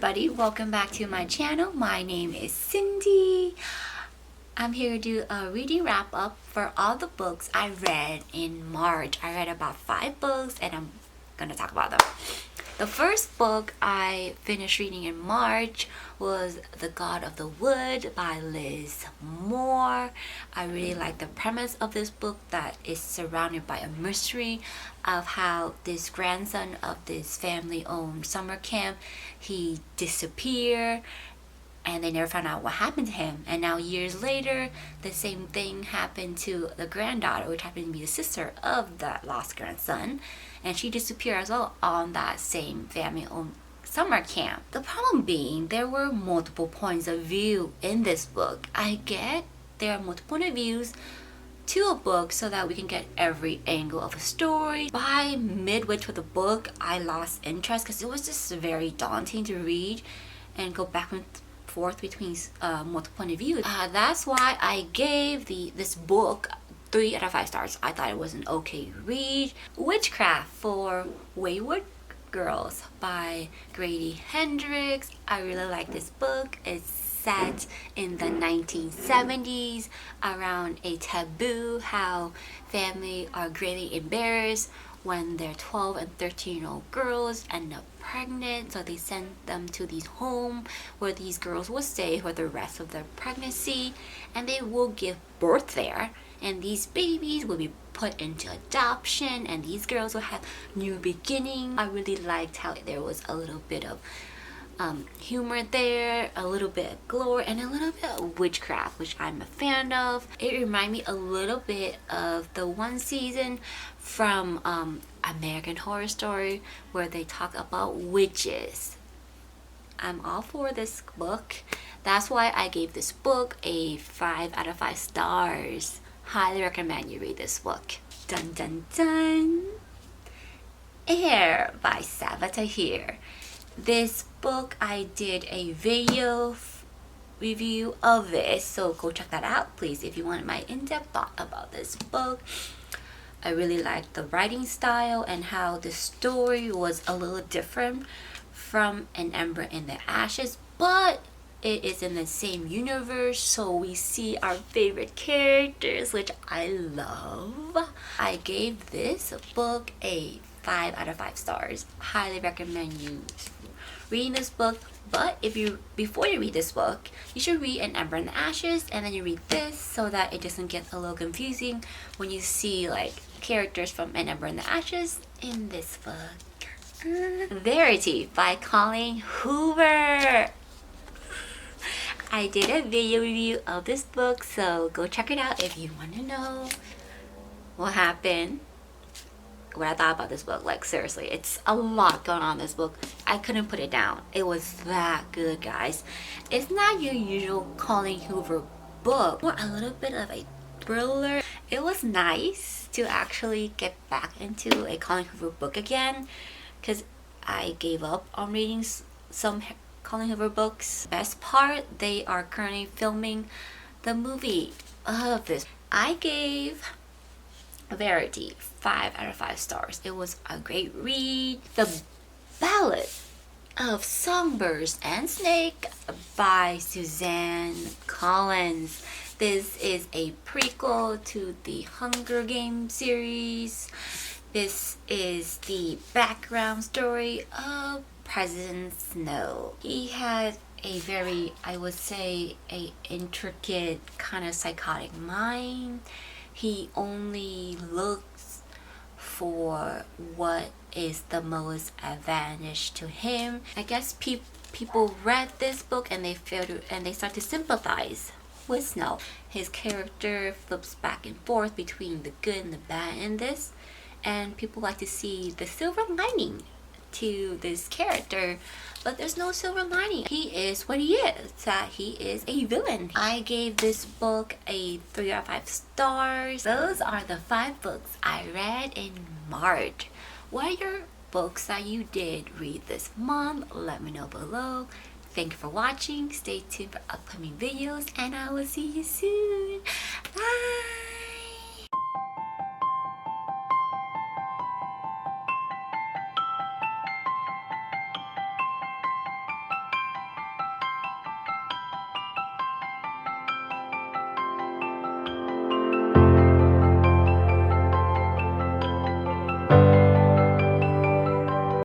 everybody, welcome back to my channel. My name is Cindy. I'm here to do a reading wrap up for all the books I read in March. I read about 5 books and I'm gonna talk about them. The first book I finished reading in March was The God of the Wood by Liz Moore. I really like the premise of this book that is surrounded by a mystery of how this grandson of this family-owned summer camp, he disappeared and they never found out what happened to him. And now years later, the same thing happened to the granddaughter, which happened to be the sister of that lost grandson. And she disappeared as well on that same family-owned summer camp. The problem being, there were multiple points of view in this book. I get there are multiple point of views to a book so that we can get every angle of a story. By midway through the book, I lost interest because it was just very daunting to read and go back and forth between multiple point of view. That's why I gave this book 3 out of 5 stars. I thought it was an okay read. Witchcraft for Wayward Girls by Grady Hendrix. I really like this book. It's set in the 1970s around a taboo, how family are greatly embarrassed when their 12 and 13-year-old girls end up pregnant, so they send them to these homes where these girls will stay for the rest of their pregnancy, and they will give birth there, and these babies will be put into adoption, and these girls will have new beginnings. I really liked how there was a little bit of humor there, a little bit of glory, and a little bit of witchcraft, which I'm a fan of. It reminded me a little bit of the one season from American Horror Story where they talk about witches. I'm all for this book. That's why I gave this book a 5 out of 5 stars. Highly recommend you read this book. Dun dun dun! Air by Sabaa Tahir. This book, I did a video review of this, so go check that out please if you want my in-depth thought about this book. I really liked the writing style and how the story was a little different from An Ember in the Ashes, but it is in the same universe, so we see our favorite characters, which I love. I gave this book a 5 out of 5 stars. Highly recommend you reading this book, but before you read this book, you should read An Ember in the Ashes and then you read this so that it doesn't get a little confusing when you see like characters from An Ember in the Ashes in this book. Verity by Colleen Hoover. I did a video review of this book, so go check it out if you want to know what happened, what I thought about this book. Like seriously, it's a lot going on in this book. I couldn't put it down. It was that good, guys. It's not your usual Colleen Hoover book, more a little bit of a thriller. It was nice to actually get back into a Colleen Hoover book again, because I gave up on reading some Colleen Hoover books. Best part, they are currently filming the movie of this. I gave Verity 5 out of 5 stars. It was a great read. The Ballad of Songbirds and Snake by Suzanne Collins. This is a prequel to the Hunger Games series. This is the background story of President Snow. He had a very, I would say, a intricate kind of psychotic mind. He only looks for what is the most advantage to him. I guess people read this book and they start to sympathize with Snow. His character flips back and forth between the good and the bad in this, and people like to see the silver lining to this character, but there's no silver lining. He is what he is, that he is a villain. I gave this book a 3 out of 5 stars. Those are the 5 books I read in March. What are your books that you did read this month? Let me know below. Thank you for watching. Stay tuned for upcoming videos and I will see you soon. Bye!